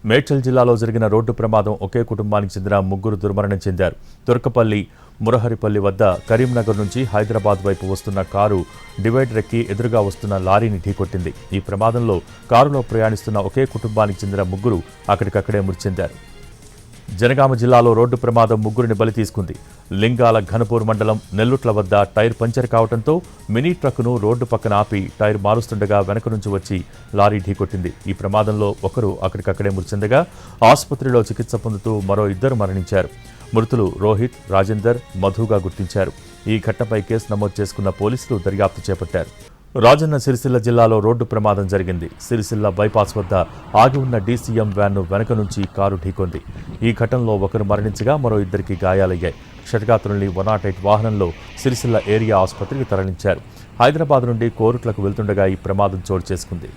మేడ్చల్ జిల్లాలో జరిగిన రోడ్డు ప్రమాదం ఒకే కుటుంబానికి చెందిన ముగ్గురు దుర్మరణం చెందారు. తుర్కపల్లి మురహరిపల్లి వద్ద కరీంనగర్ నుంచి హైదరాబాద్ వైపు వస్తున్న కారు డివైడర్ ఎక్కి ఎదురుగా వస్తున్న లారీని ఢీకొట్టింది. ఈ ప్రమాదంలో కారులో ప్రయాణిస్తున్న ఒకే కుటుంబానికి చెందిన ముగ్గురు అక్కడికక్కడే మృతి చెందారు. జనగామ జిల్లాలో రోడ్డు ప్రమాదం ముగ్గురిని బలి తీసుకుంది. లింగాల ఘనపూర్ మండలం నెల్లుట్ల వద్ద టైర్ పంచర్ కావడంతో మినీ ట్రక్కును రోడ్డు పక్కన ఆపి టైర్ మారుస్తుండగా వెనక నుంచి వచ్చి లారీ ఢీకొట్టింది. ఈ ప్రమాదంలో ఒకరు అక్కడికక్కడే మృతి చెందగా ఆసుపత్రిలో చికిత్స పొందుతూ మరో ఇద్దరు మరణించారు. మృతులు రోహిత్, రాజేందర్, మధుగా గుర్తించారు. ఈ ఘటనపై కేసు నమోదు చేసుకున్న పోలీసులు దర్యాప్తు చేపట్టారు. రాజన్న సిరిసిల్ల జిల్లాలో రోడ్డు ప్రమాదం జరిగింది. సిరిసిల్ల బైపాస్ వద్ద ఆగి ఉన్న డీసీఎం వ్యాన్ను వెనక నుంచి కారు ఢీకొంది. ఈ ఘటనలో ఒకరు మరణించగా మరో ఇద్దరికి గాయాలయ్యాయి. క్షతగాత్రుల్ని 108 వాహనంలో సిరిసిల్ల ఏరియా ఆసుపత్రికి తరలించారు. హైదరాబాద్ నుండి కోరుట్లకు వెళ్తుండగా ఈ ప్రమాదం చోటు చేసుకుంది.